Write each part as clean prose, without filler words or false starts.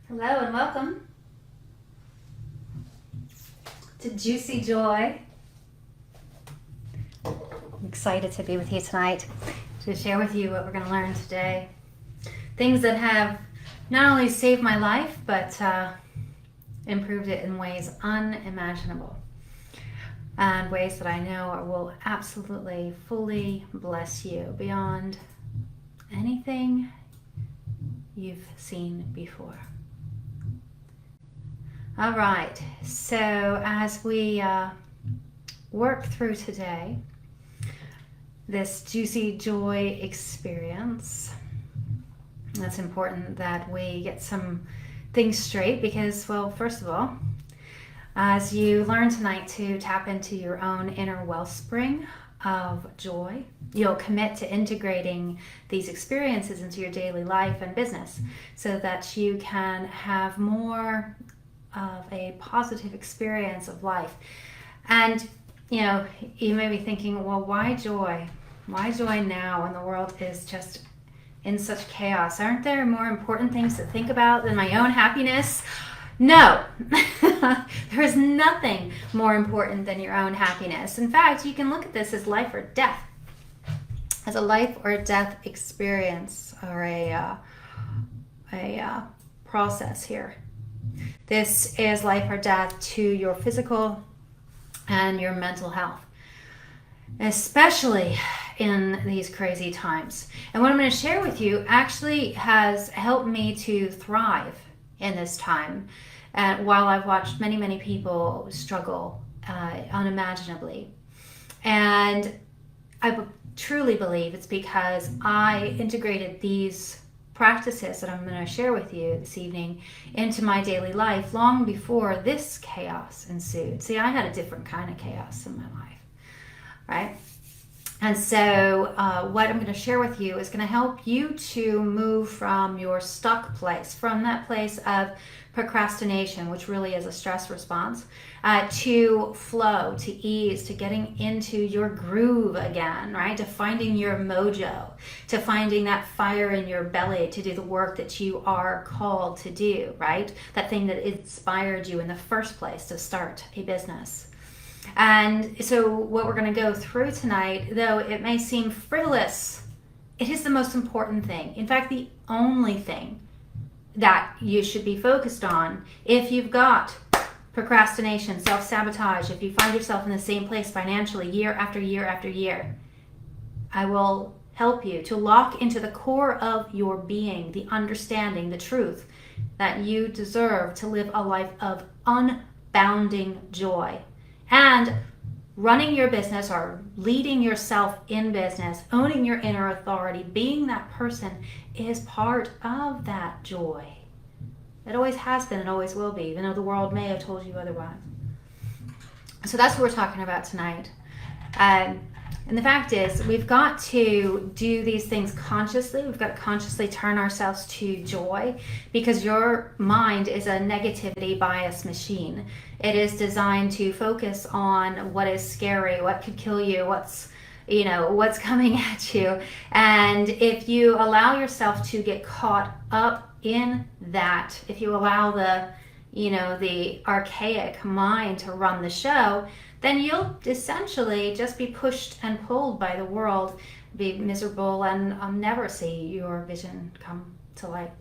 Hello and welcome to Juicy Joy. I'm excited to be with you tonight to share with you what we're going to learn today. Things that have not only saved my life, but improved it in ways unimaginable. And ways that I know will absolutely, fully bless you beyond anything you've seen before. All right, so as we work through today, this Juicy Joy experience, it's important that we get some things straight because, well, first of all, as you learn tonight to tap into your own inner wellspring of joy, you'll commit to integrating these experiences into your daily life and business so that you can have more of a positive experience of life. And you may be thinking, well, why joy? Why joy now when the world is just in such chaos? Aren't there more important things to think about than my own happiness? No, there is nothing more important than your own happiness. In fact, you can look at this as life or death, as a life or death experience, or a process here. This is life or death to your physical and your mental health, especially in these crazy times. And what I'm going to share with you actually has helped me to thrive in this time, while I've watched many, many people struggle unimaginably. And I truly believe it's because I integrated these practices that I'm going to share with you this evening into my daily life long before this chaos ensued. See, I had a different kind of chaos in my life, right? And so what I'm going to share with you is going to help you to move from your stuck place, from that place of procrastination, which really is a stress response, to flow, to ease, to getting into your groove again, right? To finding your mojo, to finding that fire in your belly to do the work that you are called to do, right? That thing that inspired you in the first place to start a business. And so what we're going to go through tonight, though it may seem frivolous, it is the most important thing. In fact, the only thing that you should be focused on if you've got procrastination, self-sabotage, if you find yourself in the same place financially year after year after year. I will help you to lock into the core of your being, the understanding, the truth that you deserve to live a life of unbounding joy. And running your business or leading yourself in business, owning your inner authority, being that person is part of that joy. It always has been and always will be, even though the world may have told you otherwise. So that's what we're talking about tonight. And the fact is, we've got to do these things consciously. We've got to consciously turn ourselves to joy, because your mind is a negativity bias machine. It is designed to focus on what is scary, what could kill you, what's coming at you. And if you allow yourself to get caught up in that, if you allow the archaic mind to run the show, then you'll essentially just be pushed and pulled by the world, be miserable, and never see your vision come to light.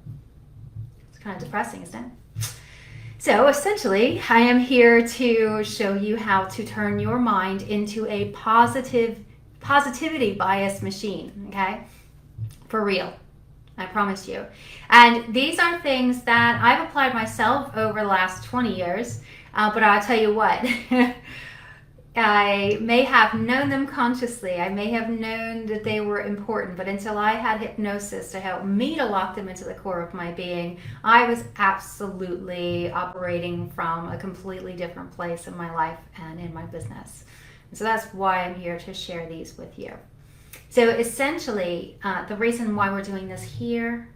It's kind of depressing, isn't it? So essentially, I am here to show you how to turn your mind into a positivity bias machine, okay? For real. I promise you. And these are things that I've applied myself over the last 20 years, but I'll tell you what. I may have known them consciously. I may have known that they were important, but until I had hypnosis to help me to lock them into the core of my being, I was absolutely operating from a completely different place in my life and in my business. And so that's why I'm here to share these with you. So essentially, the reason why we're doing this here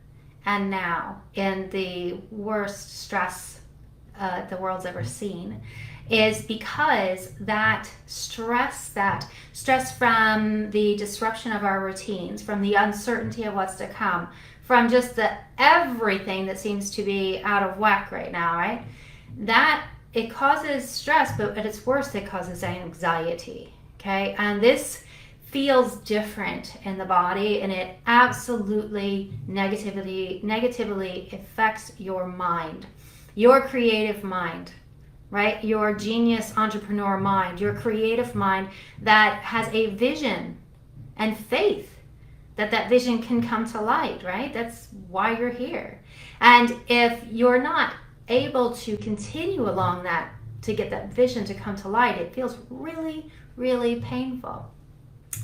and now in the worst stress the world's ever seen is because that stress from the disruption of our routines, from the uncertainty of what's to come, from just the everything that seems to be out of whack right now, right? That it causes stress, but at its worst, it causes anxiety, okay? And this feels different in the body, and it absolutely negatively affects your mind, your creative mind, right? Your genius entrepreneur mind, your creative mind that has a vision and faith that vision can come to light, right? That's why you're here. And if you're not able to continue along that, to get that vision to come to light, it feels really, really painful.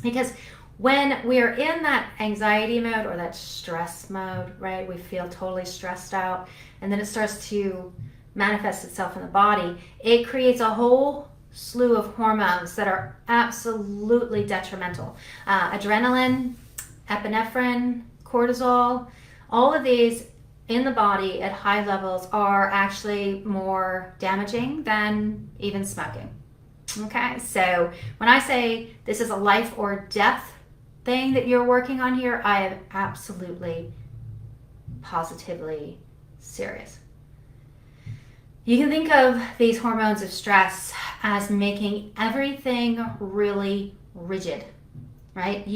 Because when we're in that anxiety mode or that stress mode, right, we feel totally stressed out, and then it starts to manifest itself in the body, it creates a whole slew of hormones that are absolutely detrimental. Adrenaline, epinephrine, cortisol, all of these in the body at high levels are actually more damaging than even smoking. Okay, so when I say this is a life or death thing that you're working on here, I am absolutely, positively serious. You can think of these hormones of stress as making everything really rigid, right?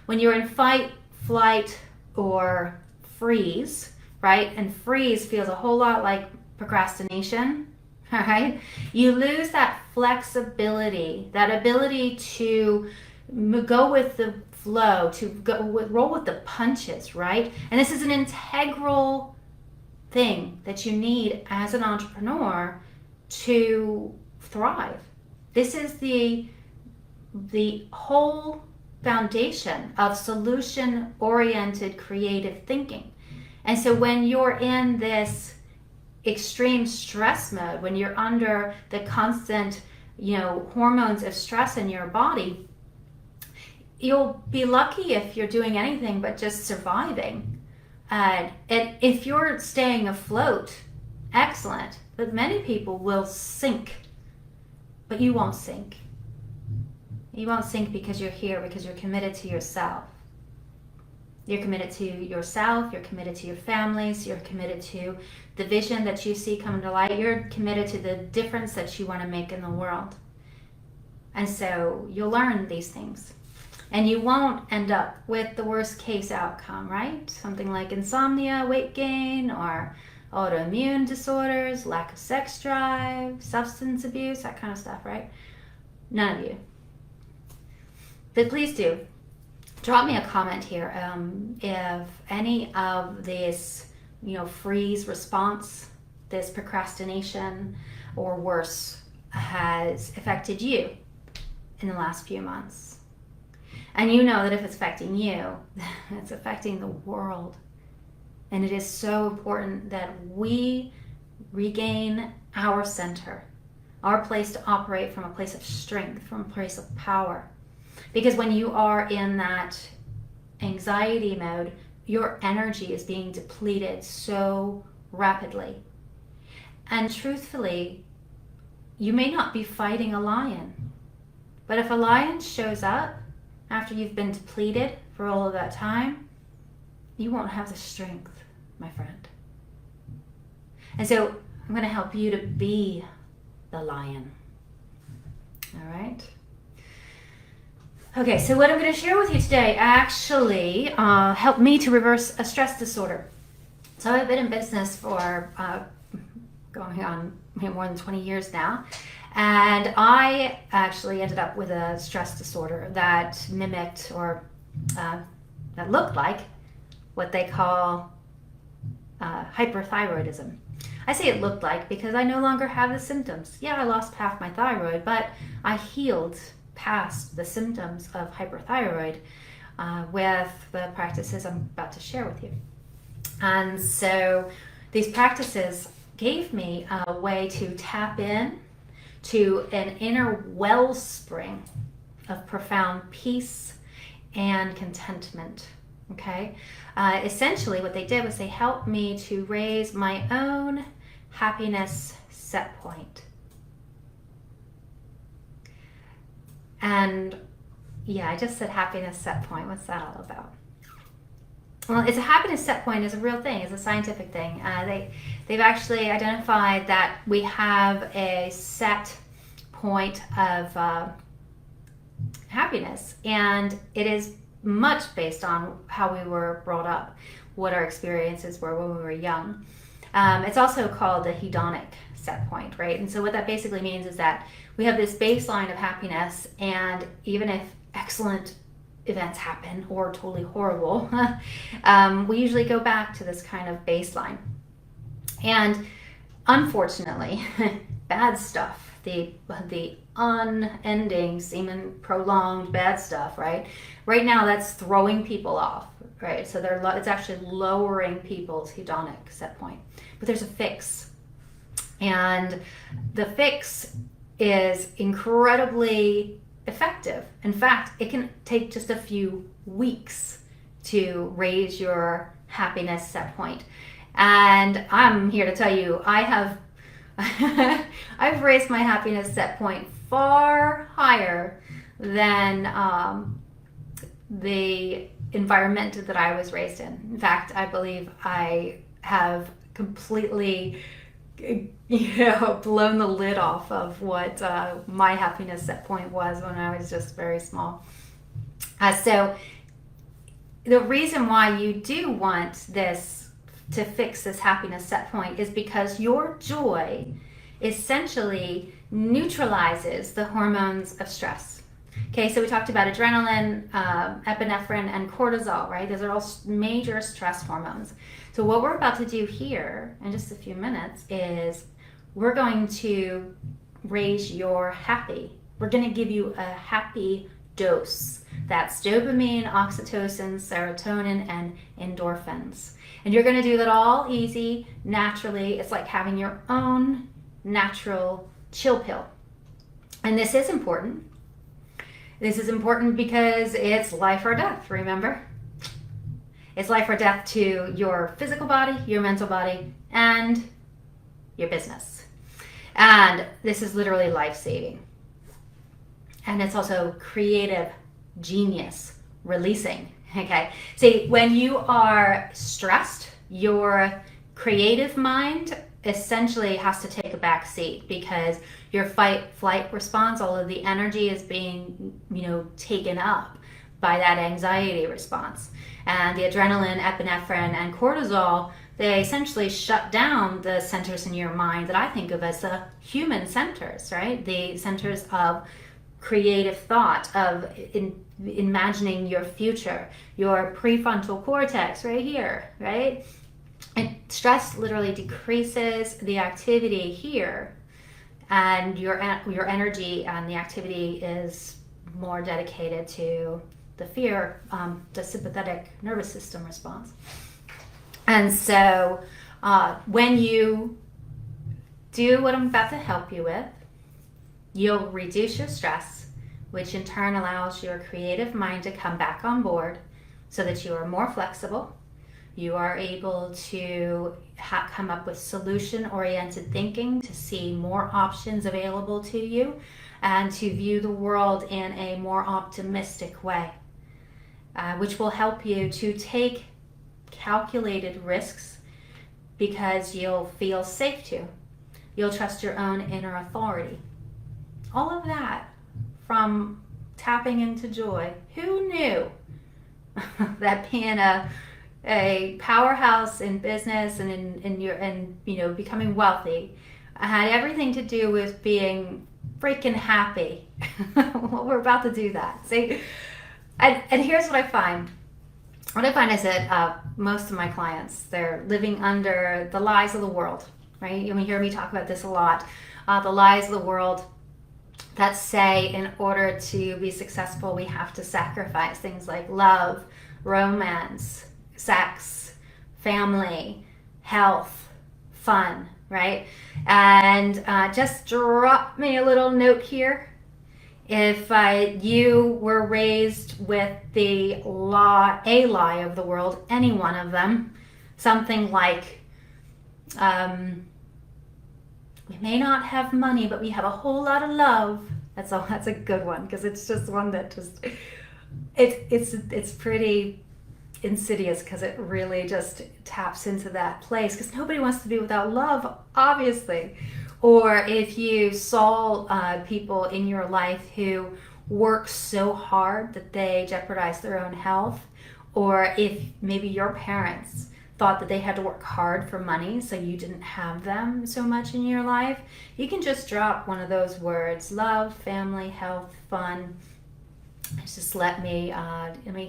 When you're in fight, flight, or freeze, right? And freeze feels a whole lot like procrastination, all right? You lose that flexibility, that ability to go with the flow, to roll with the punches, right? And this is an integral thing that you need as an entrepreneur to thrive. This is the whole foundation of solution-oriented creative thinking. And so when you're in this extreme stress mode, when you're under the constant, hormones of stress in your body, you'll be lucky if you're doing anything but just surviving. And if you're staying afloat, excellent. But many people will sink, but you won't sink. You won't sink because you're here, because you're committed to yourself. You're committed to yourself, you're committed to your families, you're committed to the vision that you see coming to light, you're committed to the difference that you want to make in the world. And so you'll learn these things. And you won't end up with the worst case outcome, right? Something like insomnia, weight gain, or autoimmune disorders, lack of sex drive, substance abuse, that kind of stuff, right? None of you. But please do. Drop me a comment here if any of this, freeze response, this procrastination, or worse, has affected you in the last few months. And you know that if it's affecting you, it's affecting the world. And it is so important that we regain our center, our place to operate from a place of strength, from a place of power. Because when you are in that anxiety mode, your energy is being depleted so rapidly. And truthfully, you may not be fighting a lion, but if a lion shows up after you've been depleted for all of that time, you won't have the strength, my friend. And so I'm going to help you to be the lion. All right? Okay, so what I'm going to share with you today actually helped me to reverse a stress disorder. So I've been in business for going on more than 20 years now, and I actually ended up with a stress disorder that mimicked or that looked like what they call hyperthyroidism. I say it looked like because I no longer have the symptoms. Yeah, I lost half my thyroid, but I healed past the symptoms of hyperthyroid with the practices I'm about to share with you. And so these practices gave me a way to tap in to an inner wellspring of profound peace and contentment. Okay? Essentially what they did was they helped me to raise my own happiness set point. And yeah, I just said happiness set point. What's that all about? Well, it's a happiness set point is a real thing. It's a scientific thing. They've actually identified that we have a set point of happiness, and it is much based on how we were brought up, what our experiences were when we were young. It's also called the hedonic set point, right? And so what that basically means is that we have this baseline of happiness, and even if excellent events happen or totally horrible, we usually go back to this kind of baseline. And unfortunately, bad stuff, the unending, seeming prolonged bad stuff, right? Right now, that's throwing people off, right? So it's actually lowering people's hedonic set point. But there's a fix. And the fix is incredibly effective. In fact, it can take just a few weeks to raise your happiness set point. And I'm here to tell you, I've raised my happiness set point far higher than the environment that I was raised in. In fact, I believe I have completely blown the lid off of what my happiness set point was when I was just very small. So the reason why you do want this to fix this happiness set point is because your joy essentially neutralizes the hormones of stress. Okay, so we talked about adrenaline, epinephrine, and cortisol, right? Those are all major stress hormones. So what we're about to do here in just a few minutes is we're going to raise your happy. We're going to give you a happy dose. That's dopamine, oxytocin, serotonin, and endorphins. And you're going to do that all easy, naturally. It's like having your own natural chill pill. And this is important. This is important because it's life or death, remember? It's life or death to your physical body, your mental body, and your business. And this is literally life-saving. And it's also creative genius releasing. Okay. See, when you are stressed, your creative mind essentially has to take a back seat because your fight-flight response, all of the energy is being, taken up by that anxiety response. And the adrenaline, epinephrine, and cortisol, they essentially shut down the centers in your mind that I think of as the human centers, right? The centers of creative thought, of imagining your future, your prefrontal cortex right here, right? And stress literally decreases the activity here, and your energy and the activity is more dedicated to the fear, the sympathetic nervous system response. And so when you do what I'm about to help you with, you'll reduce your stress, which in turn allows your creative mind to come back on board so that you are more flexible. You are able to come up with solution-oriented thinking, to see more options available to you, and to view the world in a more optimistic way, which will help you to take calculated risks because you'll feel safe to. You'll trust your own inner authority. All of that from tapping into joy. Who knew that being a powerhouse in business and in becoming wealthy had everything to do with being freaking happy? Well, we're about to do that. See, and here's what I find. What I find is that most of my clients, they're living under the lies of the world, right? You hear me talk about this a lot. The lies of the world that say in order to be successful, we have to sacrifice things like love, romance, sex, family, health, fun, right? And just drop me a little note here. If you were raised with a lie of the world, any one of them, something like, we may not have money, but we have a whole lot of love, That's a good one, because it's just one that just it's pretty insidious, because it really just taps into that place, because nobody wants to be without love, obviously. Or if you saw people in your life who work so hard that they jeopardize their own health, or if maybe your parents thought that they had to work hard for money so you didn't have them so much in your life, you can just drop one of those words: love, family, health, fun. Just let me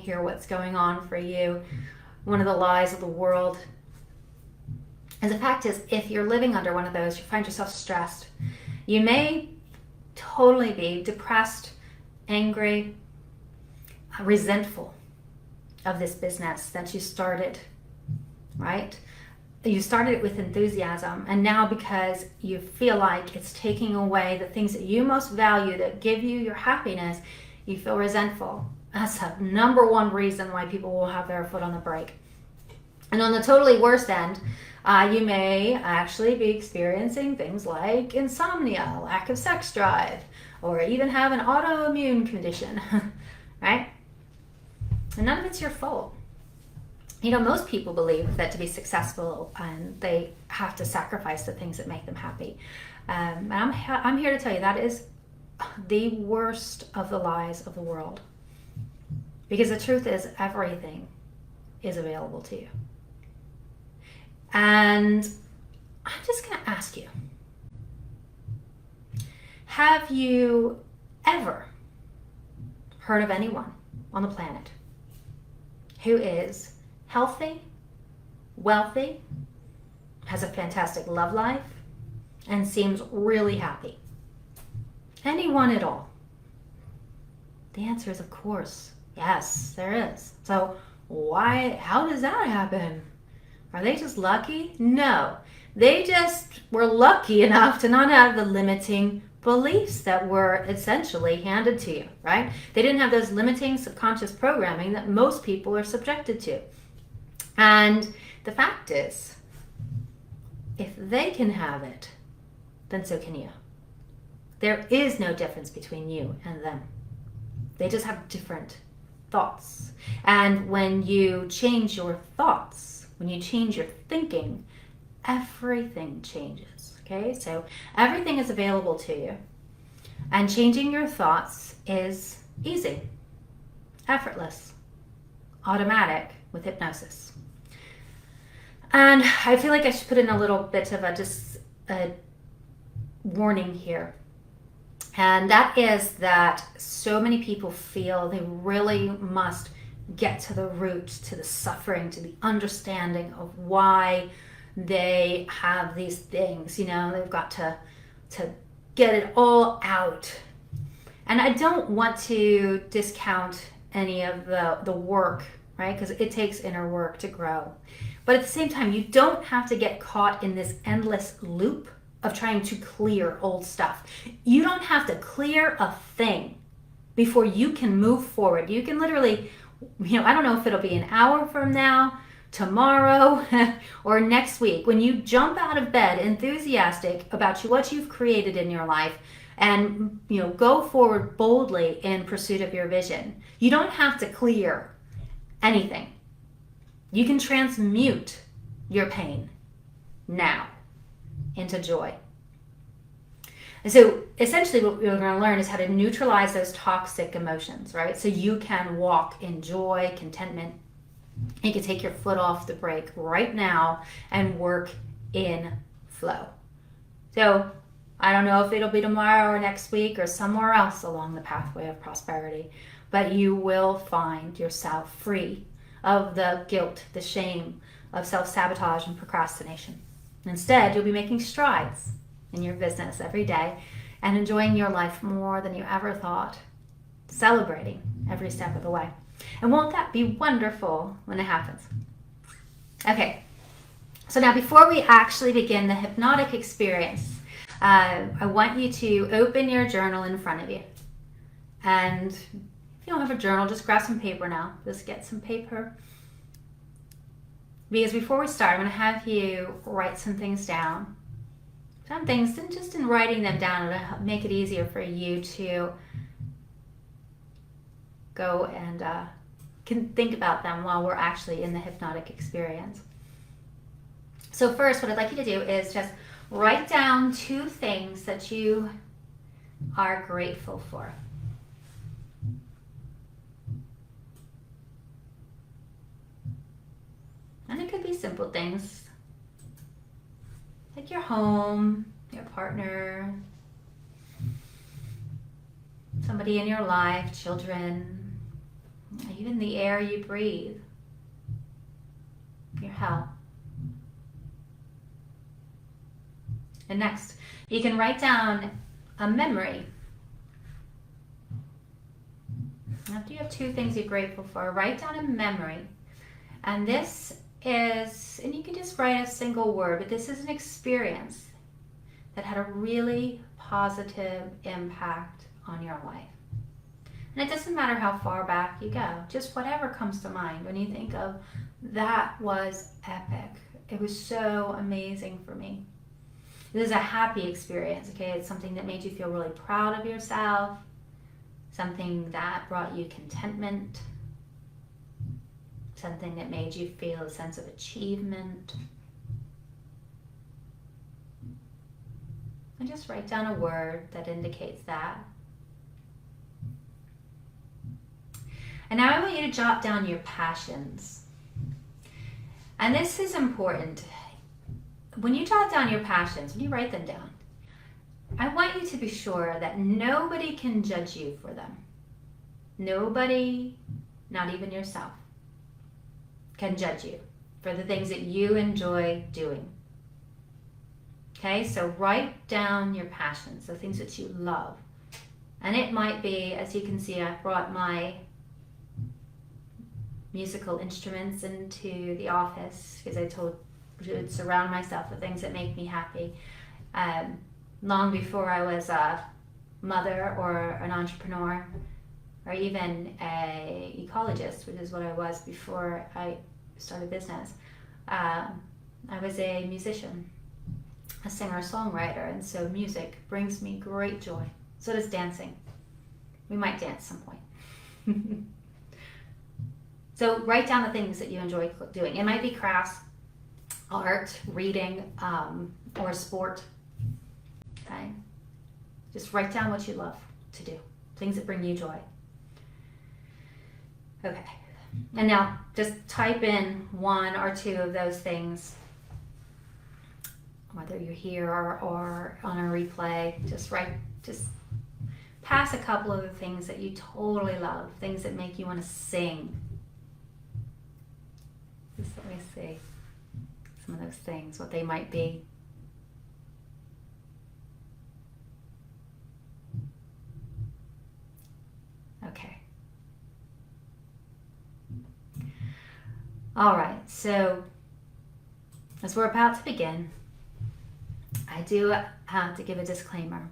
hear what's going on for you. One of the lies of the world, and the fact is, if you're living under one of those, you find yourself stressed. You may totally be depressed, angry, resentful of this business that you started, right? You started it with enthusiasm, and now because you feel like it's taking away the things that you most value, that give you your happiness, you feel resentful. That's the number one reason why people will have their foot on the brake. And on the totally worst end, you may actually be experiencing things like insomnia, lack of sex drive, or even have an autoimmune condition, right? And none of it's your fault. You know, most people believe that to be successful, they have to sacrifice the things that make them happy. And I'm here to tell you that is the worst of the lies of the world. Because the truth is, everything is available to you. And I'm just going to ask you, have you ever heard of anyone on the planet who is healthy, wealthy, has a fantastic love life, and seems really happy? Anyone at all? The answer is, of course, yes, there is. So how does that happen? Are they just lucky? No, they just were lucky enough to not have the limiting beliefs that were essentially handed to you, right? They didn't have those limiting subconscious programming that most people are subjected to. And the fact is, if they can have it, then so can you. There is no difference between you and them. They just have different thoughts. And when you change your thoughts, when you change your thinking, everything changes, okay? So everything is available to you. And changing your thoughts is easy, effortless, automatic with hypnosis. And I feel like I should put in a little bit of a warning here. And that is that so many people feel they really must get to the root, to the suffering, to the understanding of why they have these things. You know, they've got to get it all out. And I don't want to discount any of the work, right? Because it takes inner work to grow. But at the same time, you don't have to get caught in this endless loop of trying to clear old stuff. You don't have to clear a thing before you can move forward. You can literally, I don't know if it'll be an hour from now, tomorrow, or next week, when you jump out of bed enthusiastic about what you've created in your life and go forward boldly in pursuit of your vision. You don't have to clear anything. You can transmute your pain now into joy. And so essentially what we're going to learn is how to neutralize those toxic emotions, right? So you can walk in joy, contentment. You can take your foot off the brake right now and work in flow. So I don't know if it'll be tomorrow or next week or somewhere else along the pathway of prosperity, but you will find yourself free of the guilt, the shame of self-sabotage and procrastination. Instead, you'll be making strides in your business every day and enjoying your life more than you ever thought, celebrating every step of the way. And won't that be wonderful when it happens? Okay, so now before we actually begin the hypnotic experience, I want you to open your journal in front of you. And if you don't have a journal, just grab some paper now. Just get some paper. Because before we start, I'm going to have you write some things down. some things, and just in writing them down, it'll make it easier for you to go and can think about them while we're actually in the hypnotic experience. So first, what I'd like you to do is just write down 2 things that you are grateful for. And it could be simple things like your home, your partner, somebody in your life, children, even the air you breathe, your health. And next, you can write down a memory. After you have 2 things you're grateful for, write down a memory. And this is, and you can just write a single word, but this is an experience that had a really positive impact on your life. And it doesn't matter how far back you go, just whatever comes to mind when you think of, that was epic. It was so amazing for me. This is a happy experience, okay? It's something that made you feel really proud of yourself, something that brought you contentment, something that made you feel a sense of achievement. And just write down a word that indicates that. And now I want you to jot down your passions. And this is important. When you jot down your passions, when you write them down, I want you to be sure that nobody can judge you for them. Nobody, not even yourself, can judge you for the things that you enjoy doing. Okay, so write down your passions, the things that you love. And it might be, as you can see, I've brought my musical instruments into the office because I told you to surround myself with things that make me happy. Long before I was a mother or an entrepreneur, or even a ecologist, which is what I was before I started business. I was a musician, a singer-songwriter, and so music brings me great joy. So does dancing. We might dance some point. So write down the things that you enjoy doing. It might be crafts, art, reading, or sport. Okay? Just write down what you love to do, things that bring you joy. Okay, and now just type in 1 or 2 of those things, whether you're here or on a replay. Just pass a couple of the things that you totally love, things that make you want to sing. Just let me see some of those things, what they might be. Okay. All right, so as we're about to begin, I do have to give a disclaimer.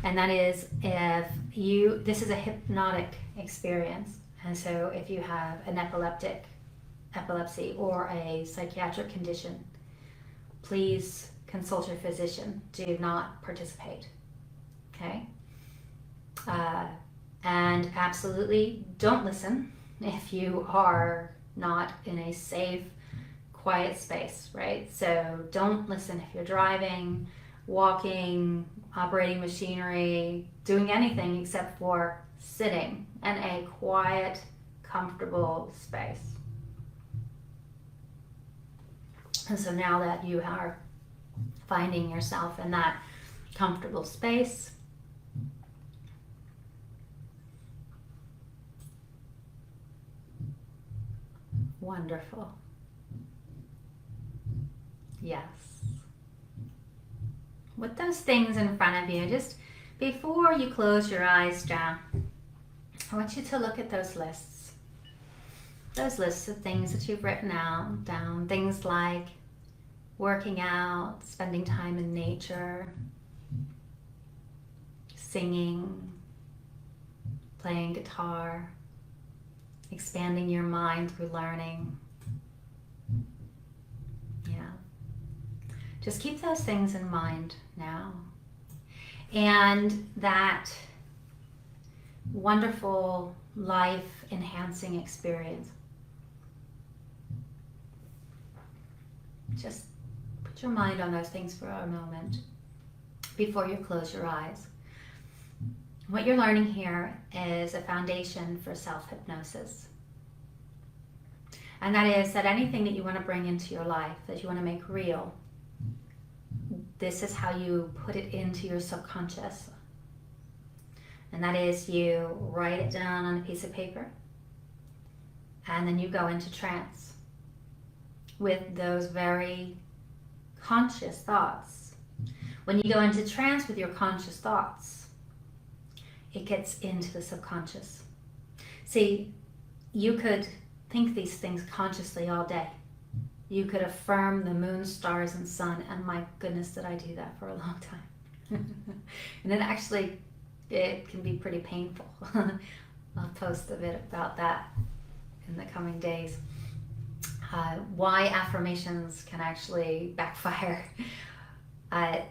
And that is, this is a hypnotic experience. And so if you have an epilepsy or a psychiatric condition, please consult your physician. Do not participate. Okay? And absolutely don't listen if you are not in a safe, quiet space, right? So don't listen if you're driving, walking, operating machinery, doing anything except for sitting in a quiet, comfortable space. And so now that you are finding yourself in that comfortable space, wonderful. Yes. With those things in front of you, just before you close your eyes down, I want you to look at those lists. Those lists of things that you've written down, things like working out, spending time in nature, singing, playing guitar, expanding your mind through learning. Yeah. Just keep those things in mind now. And that wonderful life-enhancing experience. Just put your mind on those things for a moment before you close your eyes. What you're learning here is a foundation for self-hypnosis. And that is that anything that you want to bring into your life, that you want to make real, this is how you put it into your subconscious. And that is, you write it down on a piece of paper, and then you go into trance with those very conscious thoughts. When you go into trance with your conscious thoughts, it gets into the subconscious. See, you could think these things consciously all day. You could affirm the moon, stars, and sun, and my goodness, did I do that for a long time. And it can be pretty painful. I'll post a bit about that in the coming days. Why affirmations can actually backfire. But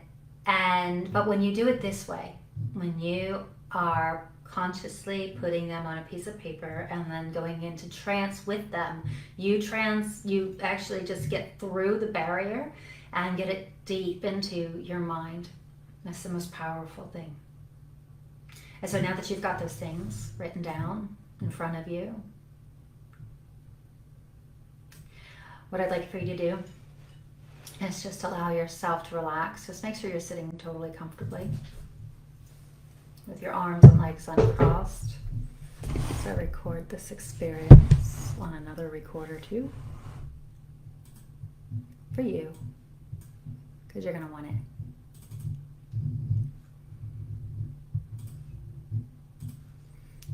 when you do it this way, when you are consciously putting them on a piece of paper and then going into trance with them, you actually just get through the barrier and get it deep into your mind. That's the most powerful thing. And so now that you've got those things written down in front of you, what I'd like for you to do is just allow yourself to relax. Just make sure you're sitting totally comfortably with your arms and legs uncrossed. So record this experience on another recorder too, for you, because you're going to want it.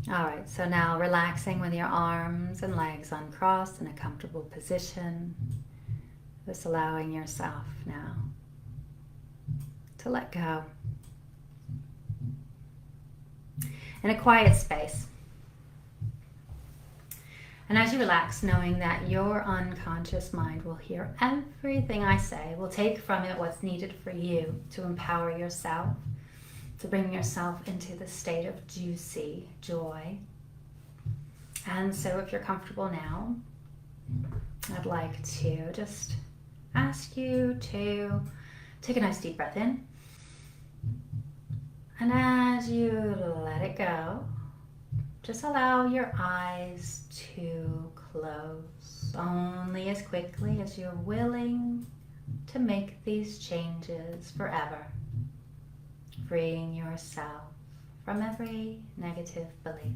All right, so now relaxing with your arms and legs uncrossed in a comfortable position. Just allowing yourself now to let go. In a quiet space. And as you relax, knowing that your unconscious mind will hear everything I say, will take from it what's needed for you to empower yourself, to bring yourself into the state of juicy joy. And so if you're comfortable now, I'd like to just ask you to take a nice deep breath in. And as you let it go, just allow your eyes to close only as quickly as you're willing to make these changes forever, freeing yourself from every negative belief.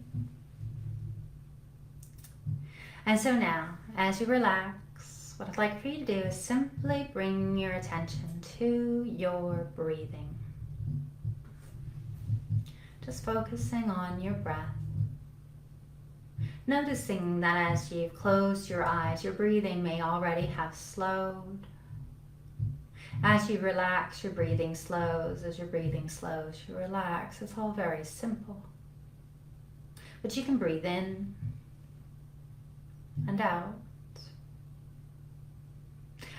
And so now, as you relax, what I'd like for you to do is simply bring your attention to your breathing. Just focusing on your breath. Noticing that as you've closed your eyes, your breathing may already have slowed. As you relax, your breathing slows. As your breathing slows, you relax. It's all very simple. But you can breathe in and out.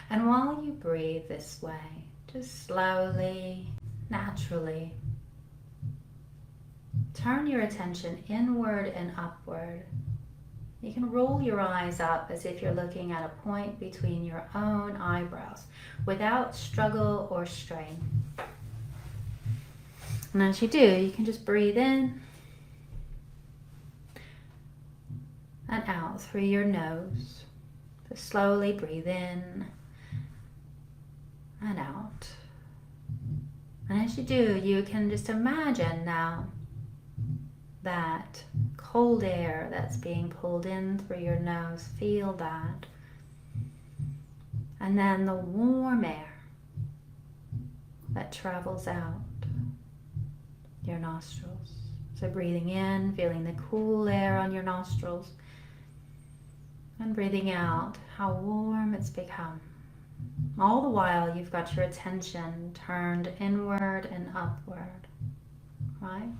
And while you breathe this way, just slowly, naturally, turn your attention inward and upward. You can roll your eyes up as if you're looking at a point between your own eyebrows without struggle or strain. And as you do, you can just breathe in and out through your nose. Just slowly breathe in and out. And as you do, you can just imagine now that cold air that's being pulled in through your nose. Feel that. And then the warm air that travels out your nostrils. So breathing in, feeling the cool air on your nostrils. And breathing out, how warm it's become. All the while you've got your attention turned inward and upward, right?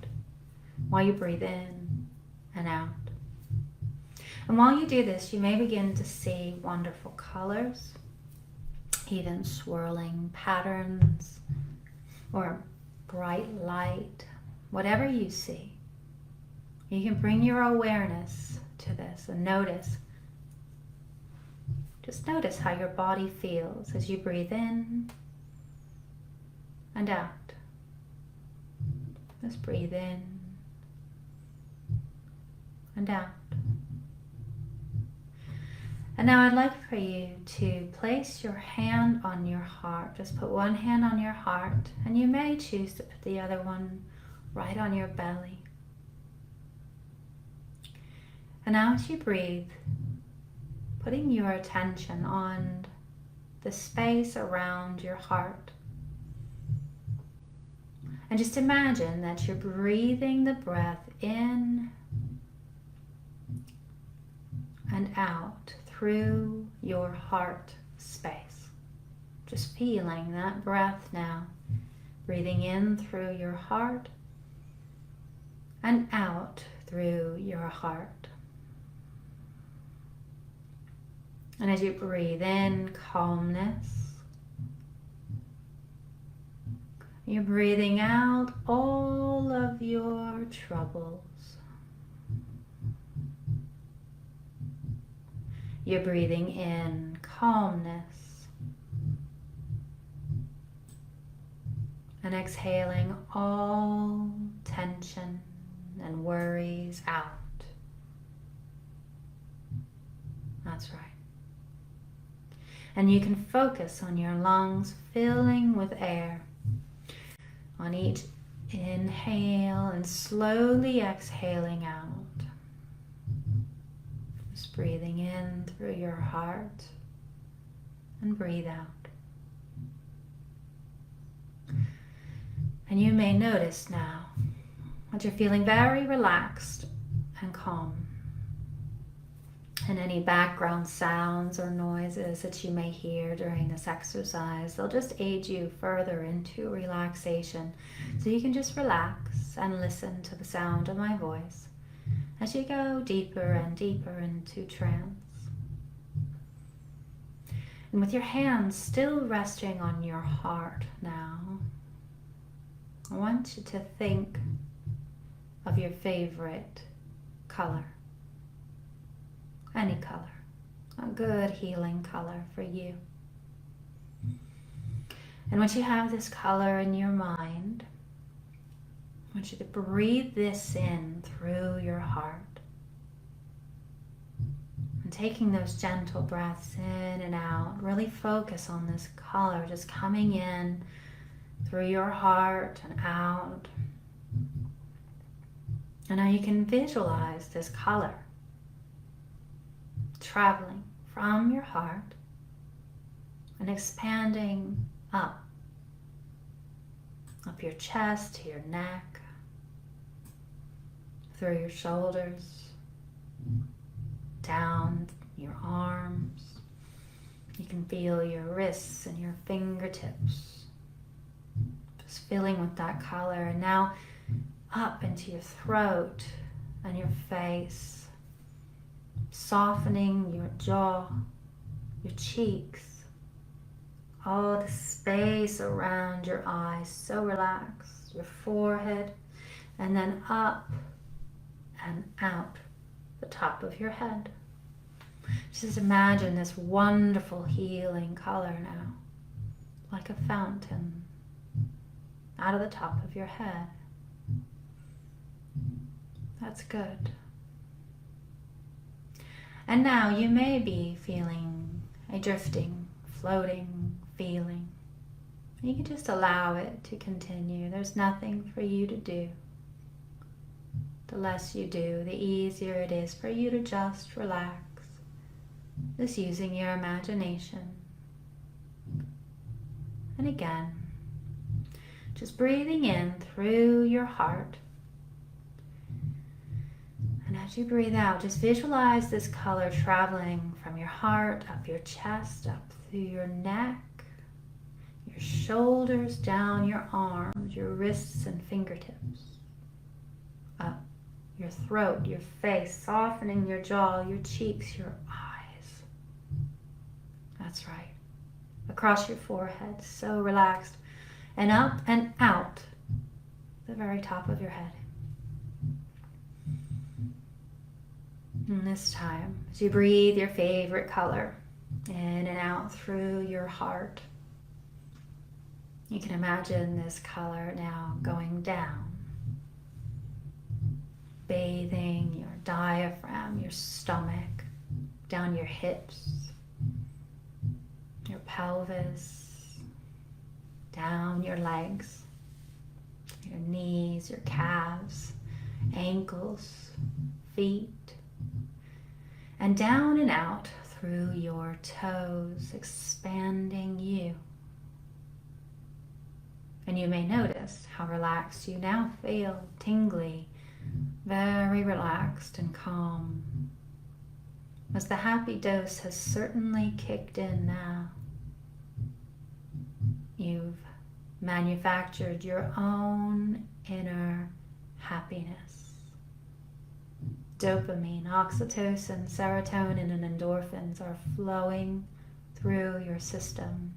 While you breathe in and out. And while you do this, you may begin to see wonderful colors even swirling patterns or bright light, whatever you see. You can bring your awareness to this and notice. Just notice how your body feels as you breathe in and out. Just breathe in and out. And now I'd like for you to place your hand on your heart. Just put one hand on your heart, and you may choose to put the other one right on your belly. And now as you breathe, putting your attention on the space around your heart. And just imagine that you're breathing the breath in and out through your heart space. Just feeling that breath now, breathing in through your heart and out through your heart. And as you breathe in calmness, you're breathing out all of your troubles. You're breathing in calmness and exhaling all tension and worries out. That's right. And you can focus on your lungs filling with air. On each inhale and slowly exhaling out. Just breathing in through your heart and breathe out. And you may notice now that you're feeling very relaxed and calm. And any background sounds or noises that you may hear during this exercise, they'll just aid you further into relaxation. So you can just relax and listen to the sound of my voice as you go deeper and deeper into trance. And with your hands still resting on your heart now, I want you to think of your favorite color. Any color, a good healing color for you. And once you have this color in your mind, I want you to breathe this in through your heart. And taking those gentle breaths in and out, really focus on this color just coming in through your heart and out. And now you can visualize this color traveling from your heart and expanding up your chest to your neck, through your shoulders, down your arms. You can feel your wrists and your fingertips just filling with that color, and now up into your throat and your face, softening your jaw, your cheeks, all the space around your eyes, so relaxed, your forehead, and then up and out the top of your head. Just imagine this wonderful healing color now, like a fountain, out of the top of your head. That's good. And now you may be feeling a drifting, floating feeling. You can just allow it to continue. There's nothing for you to do. The less you do, the easier it is for you to just relax. Just using your imagination. And again, just breathing in through your heart. And as you breathe out, just visualize this color traveling from your heart, up your chest, up through your neck, your shoulders, down your arms, your wrists and fingertips, up your throat, your face, softening your jaw, your cheeks, your eyes. That's right. across your forehead, so relaxed, and up and out the very top of your head. And this time, as you breathe your favorite color in and out through your heart, you can imagine this color now going down, bathing your diaphragm, your stomach, down your hips, your pelvis, down your legs, your knees, your calves, ankles, feet, and down and out through your toes, expanding you. And you may notice how relaxed you now feel, tingly, very relaxed and calm, as the happy dose has certainly kicked in now. You've manufactured your own inner happiness. Dopamine, oxytocin, serotonin, and endorphins are flowing through your system.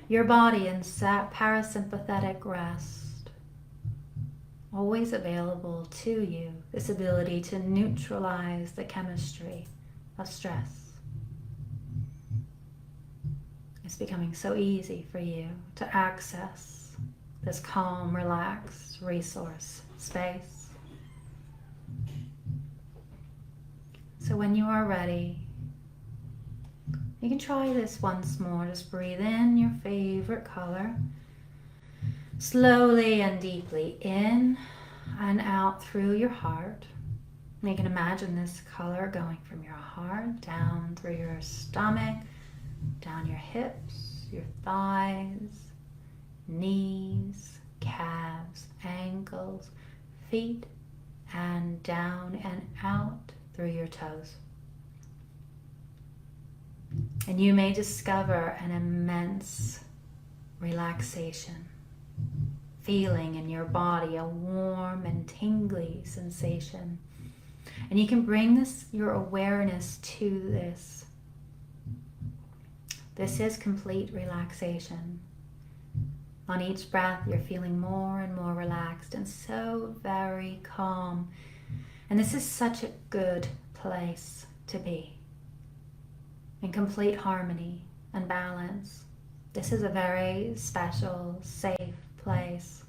Your body in parasympathetic rest, always available to you, this ability to neutralize the chemistry of stress. It's becoming so easy for you to access this calm, relaxed resource space. So when you are ready, you can try this once more. Just breathe in your favorite color, slowly and deeply in and out through your heart. You can imagine this color going from your heart down through your stomach, down your hips, your thighs, knees, calves, ankles, feet, and down and out through your toes. And you may discover an immense relaxation, feeling in your body, a warm and tingly sensation. And you can bring your awareness to this. This is complete relaxation. On each breath, you're feeling more and more relaxed and so very calm. And this is such a good place to be, in complete harmony and balance. This is a very special, safe place.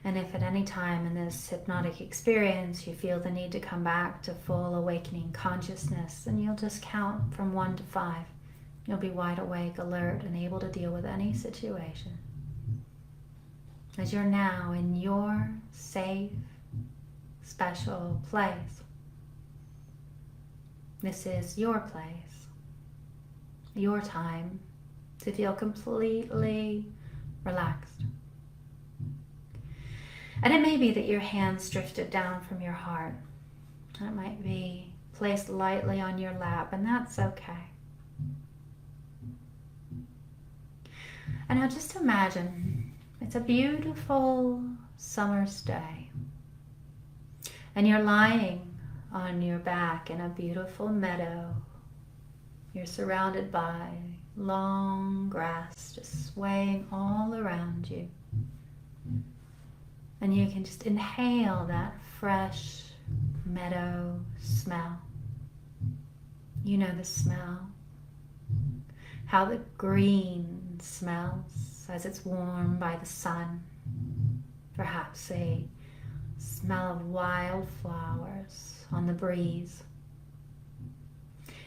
And if at any time in this hypnotic experience you feel the need to come back to full awakening consciousness, then you'll just count from 1 to 5. You'll be wide awake, alert, and able to deal with any situation. As you're now in your safe, special place. This is your place, your time to feel completely relaxed. And it may be that your hands drifted down from your heart. It might be placed lightly on your lap, and that's okay. And now just imagine it's a beautiful summer's day, and you're lying on your back in a beautiful meadow. You're surrounded by long grass just swaying all around you. And you can just inhale that fresh meadow smell. You know the smell. How the green smells as it's warmed by the sun. Perhaps a smell of wildflowers on the breeze.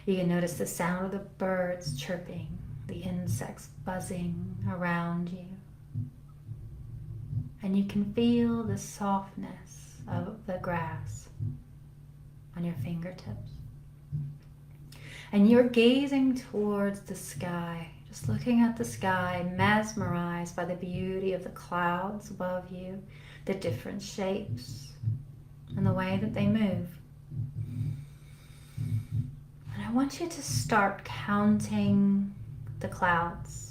You can notice the sound of the birds chirping, the insects buzzing around you. And you can feel the softness of the grass on your fingertips. And you're gazing towards the sky, just looking at the sky, mesmerized by the beauty of the clouds above you, the different shapes, and the way that they move. And I want you to start counting the clouds.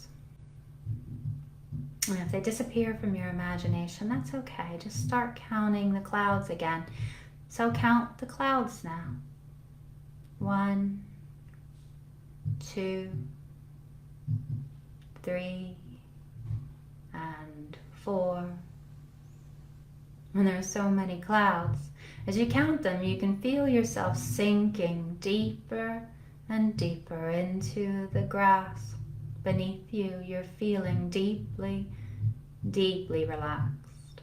And if they disappear from your imagination, that's okay. Just start counting the clouds again. So count the clouds now. 1, 2, 3, and 4. And there are so many clouds. As you count them, you can feel yourself sinking deeper and deeper into the grass. Beneath you, you're feeling deeply, deeply relaxed.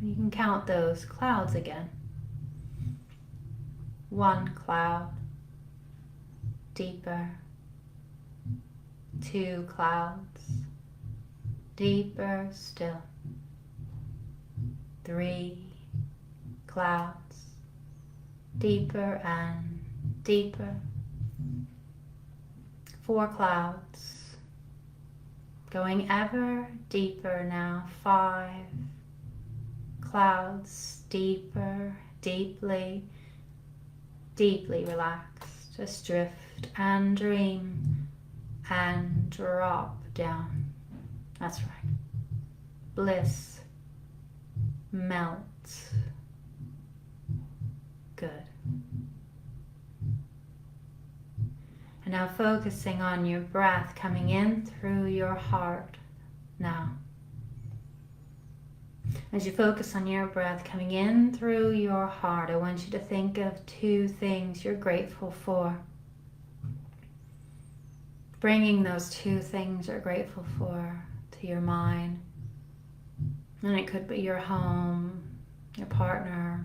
You can count those clouds again. 1 cloud, deeper. 2 clouds, deeper still. 3 clouds, deeper and deeper. 4 clouds, going ever deeper now. 5 clouds, deeper, deeply, deeply relaxed. Just drift and dream and drop down. That's right. Bliss. Melt. Good. And now focusing on your breath coming in through your heart now. As you focus on your breath coming in through your heart, I want you to think of 2 things you're grateful for. Bringing those 2 things you're grateful for to your mind. And it could be your home, your partner,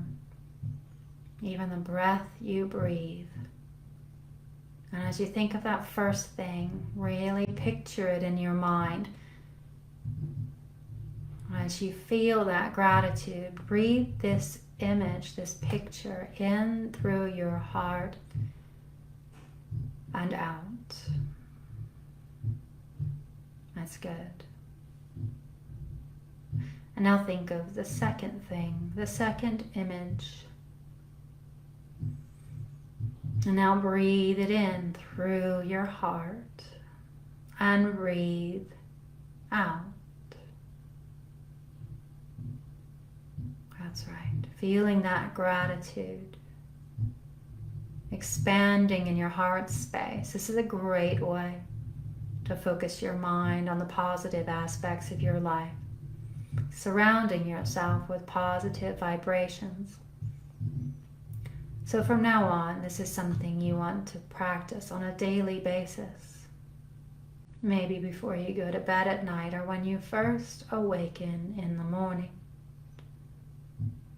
even the breath you breathe. And as you think of that first thing, really picture it in your mind. As you feel that gratitude, breathe this image, this picture in through your heart and out. That's good. And now think of the second thing, the second image. And now breathe it in through your heart and breathe out. That's right. Feeling that gratitude expanding in your heart space. This is a great way to focus your mind on the positive aspects of your life. Surrounding yourself with positive vibrations. So from now on, this is something you want to practice on a daily basis. Maybe before you go to bed at night or when you first awaken in the morning.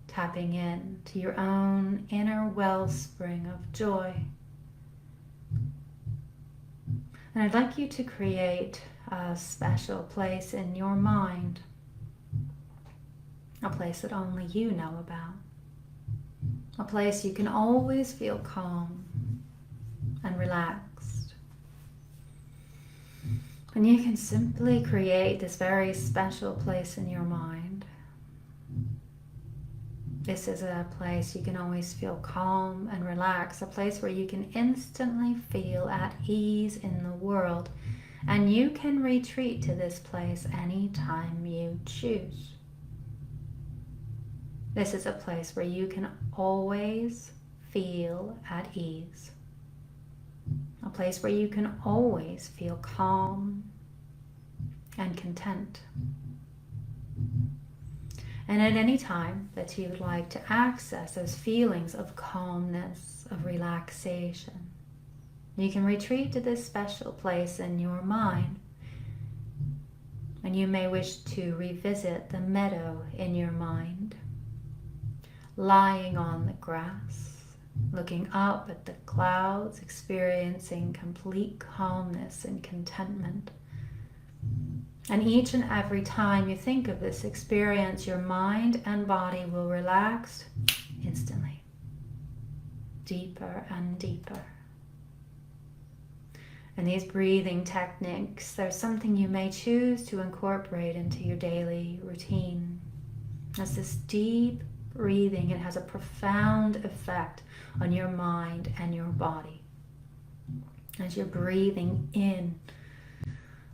Tapping in to your own inner wellspring of joy. And I'd like you to create a special place in your mind. A place that only you know about. A place you can always feel calm and relaxed. And you can simply create this very special place in your mind. This is a place you can always feel calm and relaxed. A place where you can instantly feel at ease in the world. And you can retreat to this place anytime you choose. This is a place where you can always feel at ease. A place where you can always feel calm and content. And at any time that you'd like to access those feelings of calmness, of relaxation, you can retreat to this special place in your mind. And you may wish to revisit the meadow in your mind. Lying on the grass, looking up at the clouds, experiencing complete calmness and contentment. And each and every time you think of this experience, your mind and body will relax instantly, deeper and deeper. And these breathing techniques, there's something you may choose to incorporate into your daily routine. As this deep breathing, it has a profound effect on your mind and your body. As you're breathing in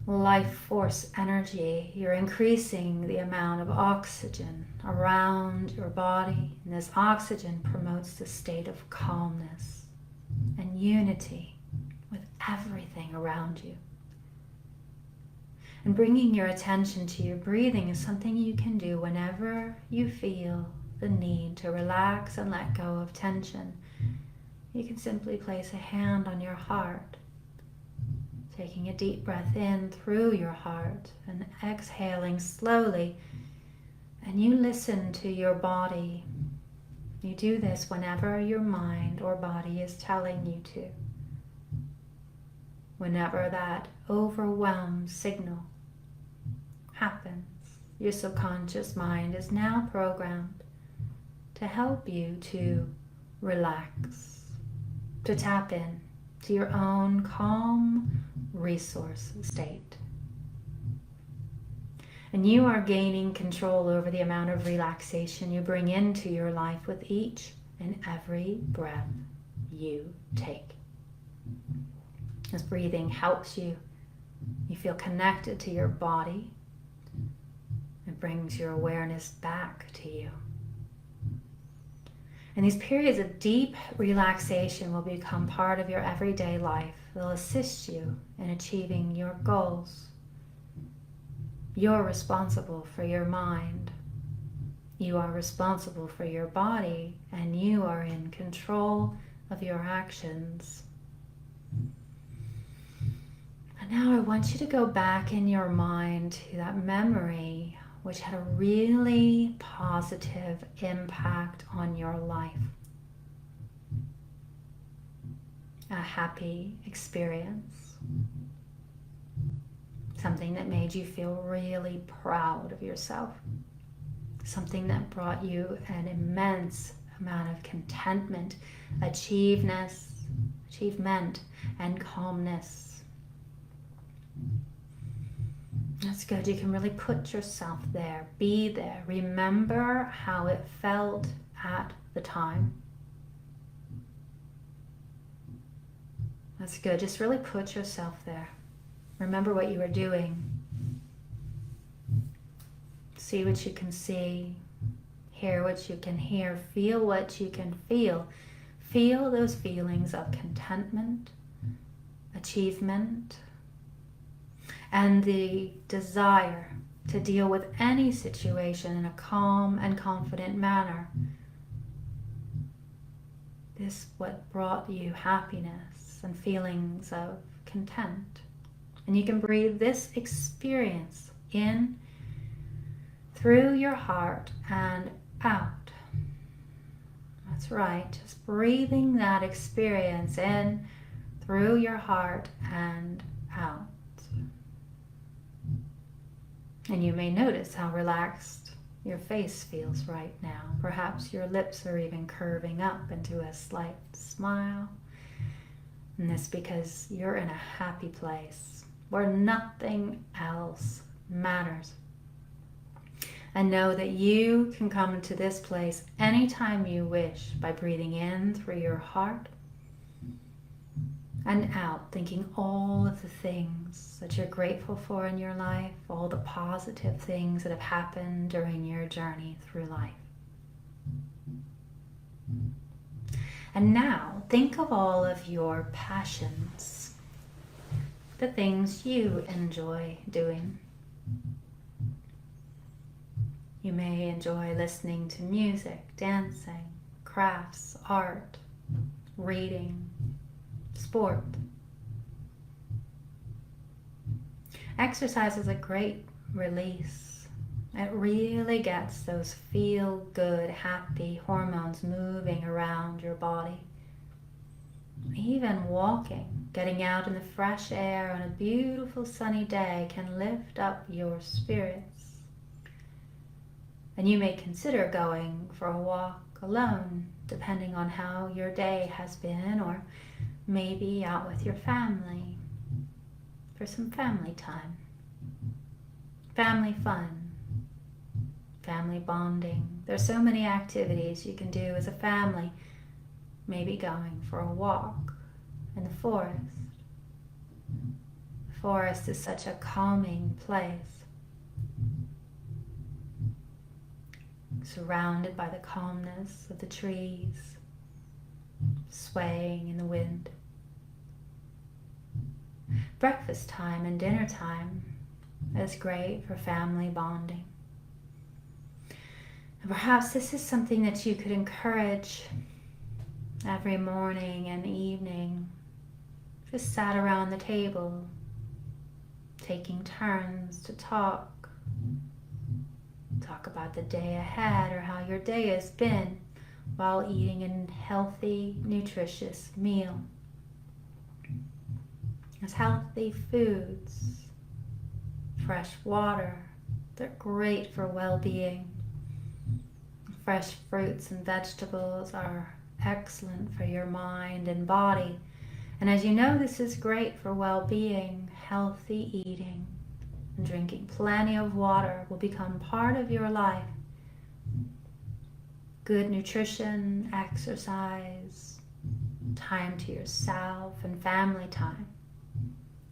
life force energy, you're increasing the amount of oxygen around your body, and this oxygen promotes the state of calmness and unity everything around you. And bringing your attention to your breathing is something you can do whenever you feel the need to relax and let go of tension. You can simply place a hand on your heart, taking a deep breath in through your heart and exhaling slowly. And you listen to your body. You do this whenever your mind or body is telling you to. Whenever that overwhelmed signal happens, your subconscious mind is now programmed to help you to relax, to tap in to your own calm resource state. And you are gaining control over the amount of relaxation you bring into your life with each and every breath you take. As breathing helps you, you feel connected to your body. It brings your awareness back to you. And these periods of deep relaxation will become part of your everyday life. They'll assist you in achieving your goals. You're responsible for your mind. You are responsible for your body, and you are in control of your actions. And now I want you to go back in your mind to that memory which had a really positive impact on your life. A happy experience. Something that made you feel really proud of yourself. Something that brought you an immense amount of contentment, achievement, and calmness. That's good. You can really put yourself there. Be there. Remember how it felt at the time. That's good. Just really put yourself there. Remember what you were doing. See what you can see. Hear what you can hear. Feel what you can feel. Feel those feelings of contentment, achievement, and the desire to deal with any situation in a calm and confident manner. This is what brought you happiness and feelings of content. And you can breathe this experience in through your heart and out. That's right, just breathing that experience in through your heart and out. And you may notice how relaxed your face feels right now. Perhaps your lips are even curving up into a slight smile. And that's because you're in a happy place where nothing else matters. And know that you can come to this place anytime you wish by breathing in through your heart and out, thinking all of the things that you're grateful for in your life, all the positive things that have happened during your journey through life. And now, think of all of your passions, the things you enjoy doing. You may enjoy listening to music, dancing, crafts, art, reading, sport. Exercise is a great release. It really gets those feel-good, happy hormones moving around your body. Even walking, getting out in the fresh air on a beautiful sunny day can lift up your spirits. And you may consider going for a walk alone, depending on how your day has been, or maybe out with your family for some family time. Family fun, family bonding. There's so many activities you can do as a family. Maybe going for a walk in the forest. The forest is such a calming place, surrounded by the calmness of the trees, swaying in the wind. breakfast time and dinner time is great for family bonding. And perhaps this is something that you could encourage every morning and evening. Just sat around the table, taking turns to talk about the day ahead or how your day has been while eating a healthy, nutritious meal. There's healthy foods, fresh water, they're great for well-being. Fresh fruits and vegetables are excellent for your mind and body. And as you know, this is great for well-being. Healthy eating and drinking plenty of water will become part of your life. Good nutrition, exercise, time to yourself, and family time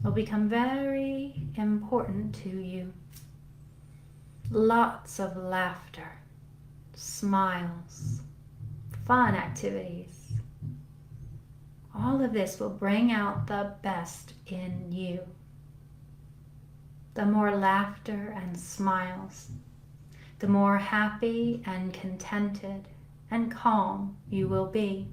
will become very important to you. Lots of laughter, smiles, fun activities. All of this will bring out the best in you. The more laughter and smiles, the more happy and contented and calm you will be.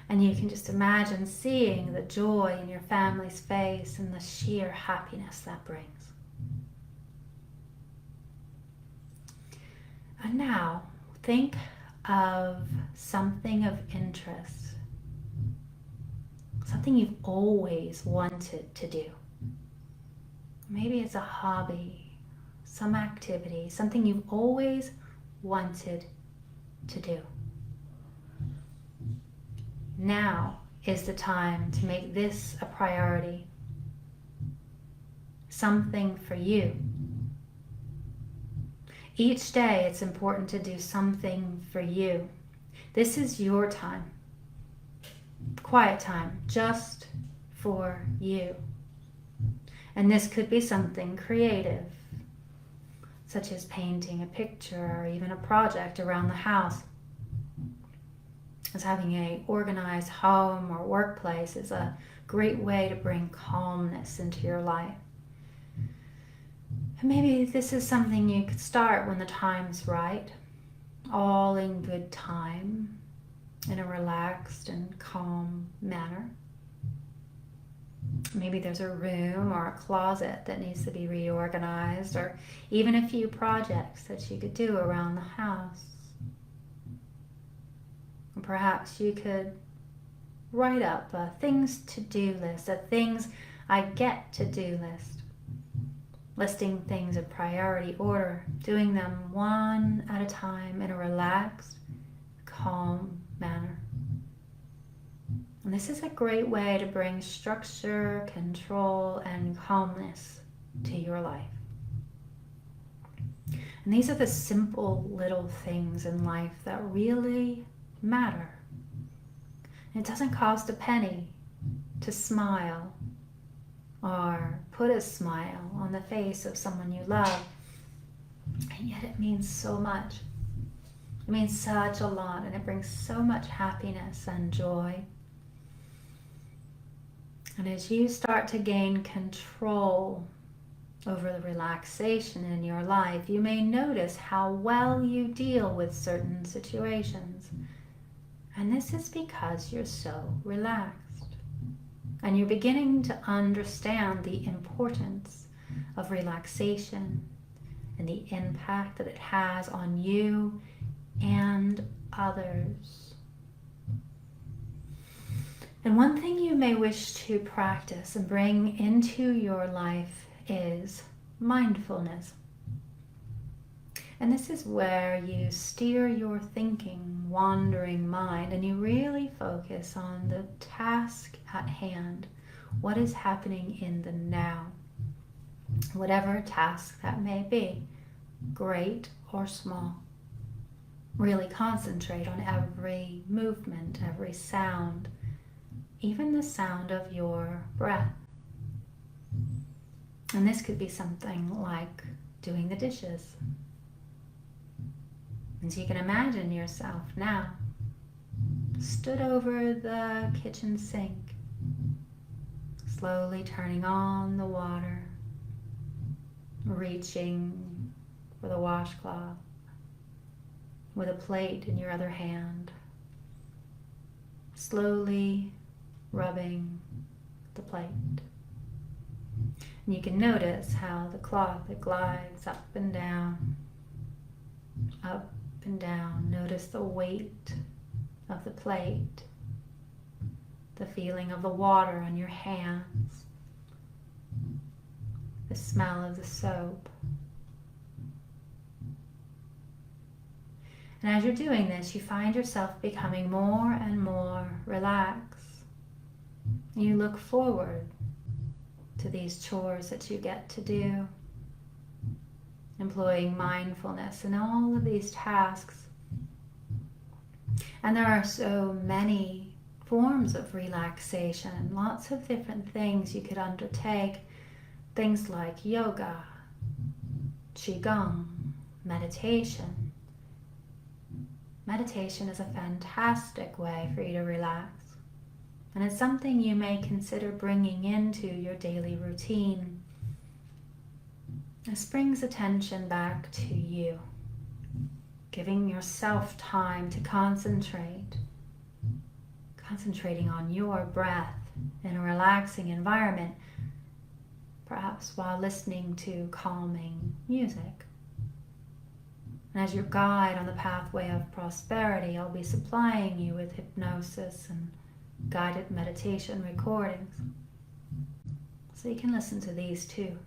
And you can just imagine seeing the joy in your family's face and the sheer happiness that brings. And now, think of something of interest. Something you've always wanted to do. Maybe it's a hobby, some activity, something you've always wanted to do. Now is the time to make this a priority. Something for you. Each day it's important to do something for you. This is your time. Quiet time, just for you. And this could be something creative, such as painting a picture or even a project around the house. As having an organized home or workplace is a great way to bring calmness into your life. And maybe this is something you could start when the time's right, all in good time, in a relaxed and calm manner. Maybe there's a room or a closet that needs to be reorganized, or even a few projects that you could do around the house. Or perhaps you could write up a things to do list, a things I get to do list. Listing things in priority order, doing them one at a time in a relaxed, calm manner. And this is a great way to bring structure, control, and calmness to your life. And these are the simple little things in life that really matter. And it doesn't cost a penny to smile or put a smile on the face of someone you love. And yet it means so much. It means such a lot, and it brings so much happiness and joy. And as you start to gain control over the relaxation in your life, you may notice how well you deal with certain situations. And this is because you're so relaxed. And you're beginning to understand the importance of relaxation and the impact that it has on you and others. And one thing you may wish to practice and bring into your life is mindfulness. And this is where you steer your thinking, wandering mind, and you really focus on the task at hand, what is happening in the now, whatever task that may be, great or small. Really concentrate on every movement, every sound, even the sound of your breath. And this could be something like doing the dishes. And so you can imagine yourself now stood over the kitchen sink, slowly turning on the water, reaching for the washcloth with a plate in your other hand, slowly rubbing the plate. And you can notice how the cloth, it glides up and down, up and down. Notice the weight of the plate, the feeling of the water on your hands, the smell of the soap. And as you're doing this, you find yourself becoming more and more relaxed. You look forward to these chores that you get to do, employing mindfulness in all of these tasks. And there are so many forms of relaxation, lots of different things you could undertake, things like yoga, qigong, meditation. Meditation is a fantastic way for you to relax, and it's something you may consider bringing into your daily routine. This brings attention back to you, giving yourself time to concentrating on your breath in a relaxing environment, perhaps while listening to calming music. And as your guide on the pathway of prosperity, I'll be supplying you with hypnosis and guided meditation recordings, so you can listen to these too.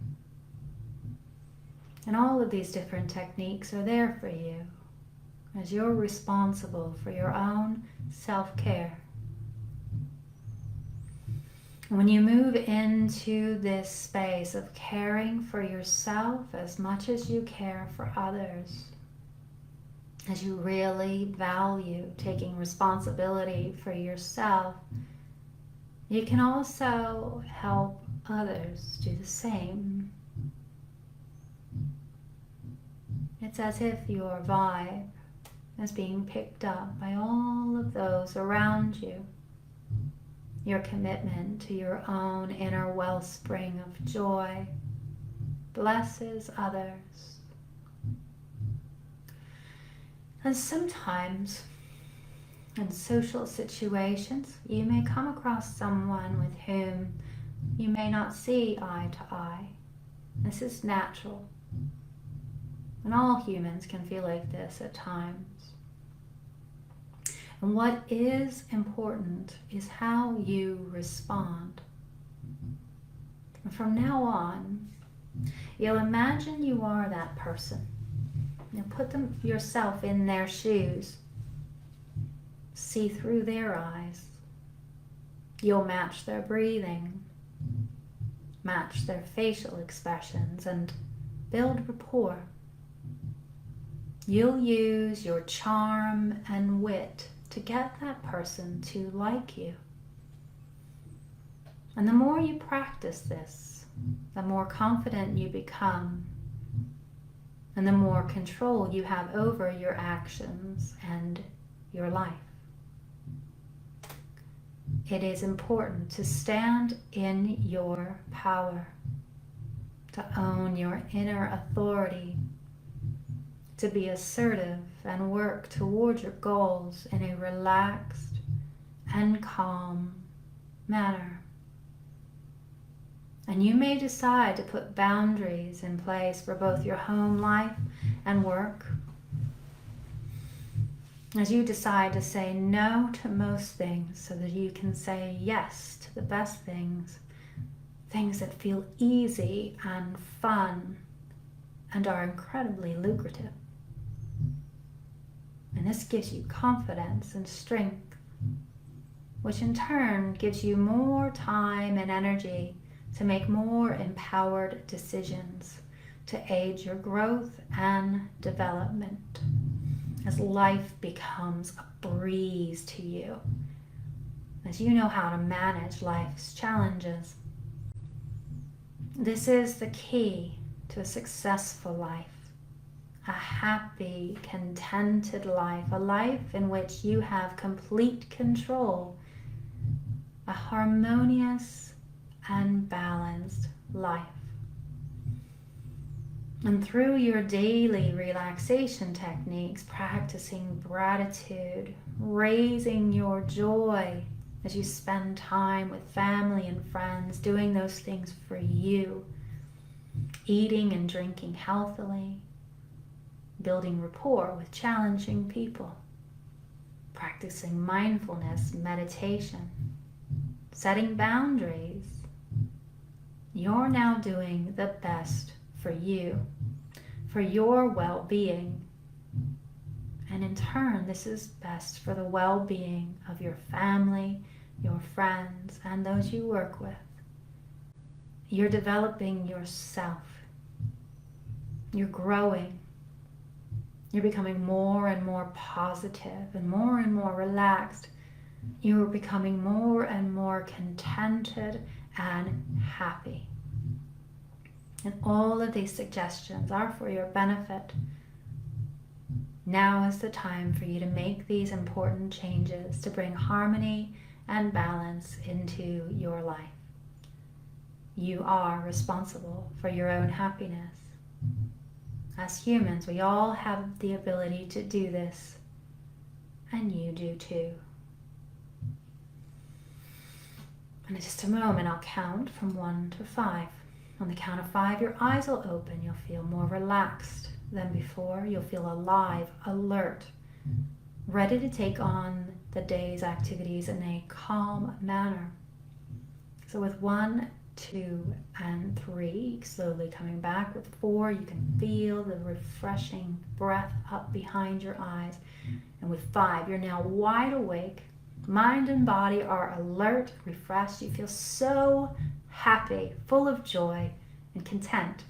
And all of these different techniques are there for you as you're responsible for your own self-care. When you move into this space of caring for yourself as much as you care for others, as you really value taking responsibility for yourself, you can also help others do the same. It's as if your vibe is being picked up by all of those around you. Your commitment to your own inner wellspring of joy blesses others. And sometimes in social situations, you may come across someone with whom you may not see eye to eye. This is natural. And all humans can feel like this at times. And what is important is how you respond. And from now on, you'll imagine you are that person. You'll put yourself in their shoes. See through their eyes. You'll match their breathing, match their facial expressions, and build rapport. You'll use your charm and wit to get that person to like you. And the more you practice this, the more confident you become, and the more control you have over your actions and your life. It is important to stand in your power, to own your inner authority, to be assertive and work towards your goals in a relaxed and calm manner. And you may decide to put boundaries in place for both your home life and work. As you decide to say no to most things so that you can say yes to the best things, things that feel easy and fun and are incredibly lucrative. And this gives you confidence and strength, which in turn gives you more time and energy to make more empowered decisions to aid your growth and development as life becomes a breeze to you, as you know how to manage life's challenges. This is the key to a successful life, a happy, contented life, a life in which you have complete control, a harmonious and balanced life. And through your daily relaxation techniques, practicing gratitude, raising your joy as you spend time with family and friends, doing those things for you, eating and drinking healthily, building rapport with challenging people, practicing mindfulness, meditation, setting boundaries, you're now doing the best for you, for your well-being. And in turn, this is best for the well-being of your family, your friends, and those you work with. You're developing yourself. You're growing. You're becoming more and more positive and more relaxed. You're becoming more and more contented and happy. And all of these suggestions are for your benefit. Now is the time for you to make these important changes to bring harmony and balance into your life. You are responsible for your own happiness. As humans, we all have the ability to do this, and you do too. And in just a moment, I'll count from 1 to 5. On the count of 5, your eyes will open. You'll feel more relaxed than before. You'll feel alive, alert, ready to take on the day's activities in a calm manner. So with 1, 2, and 3, slowly coming back. With 4, you can feel the refreshing breath up behind your eyes. And with 5, you're now wide awake. Mind and body are alert, refreshed. You feel so happy, full of joy and content,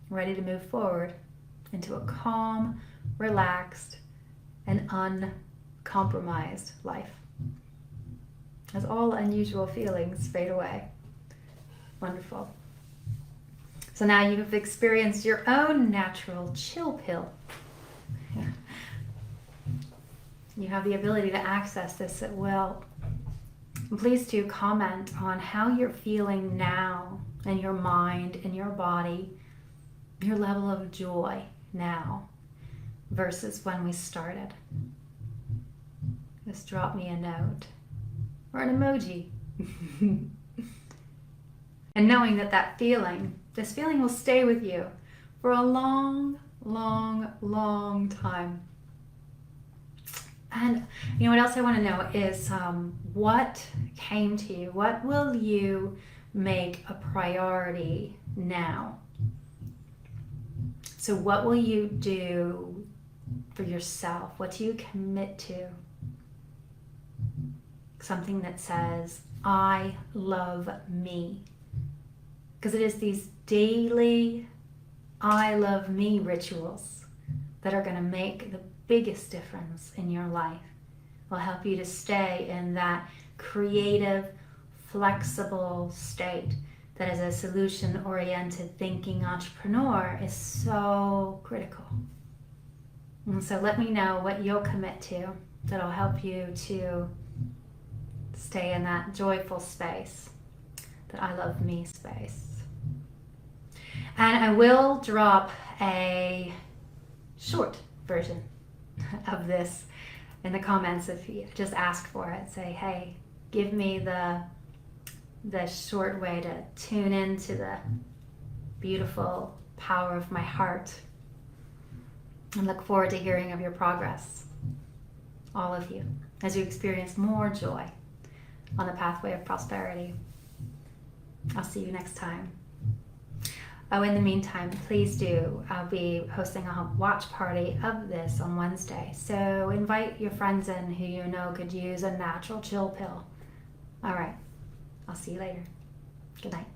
ready to move forward into a calm, relaxed, and uncompromised life, as all unusual feelings fade away. Wonderful. So now you've experienced your own natural chill pill. You have the ability to access this at will. And please do comment on how you're feeling now in your mind, in your body, your level of joy now versus when we started. Just drop me a note or an emoji. And knowing that this feeling will stay with you for a long, long, long time. And you know what else I want to know is what came to you? What will you make a priority now? So what will you do for yourself? What do you commit to? Something that says, I love me. Because it is these daily I love me rituals that are going to make the biggest difference in your life. Will help you to stay in that creative, flexible state that as a solution-oriented thinking entrepreneur is so critical. And so let me know what you'll commit to that'll help you to stay in that joyful space, that I love me space. And I will drop a short version of this in the comments if you just ask for it. Say, hey, give me the short way to tune into the beautiful power of my heart. And look forward to hearing of your progress, all of you, as you experience more joy on the pathway of prosperity. I'll see you next time. Oh, in the meantime, please do. I'll be hosting a watch party of this on Wednesday. So invite your friends in who you know could use a natural chill pill. All right. I'll see you later. Good night.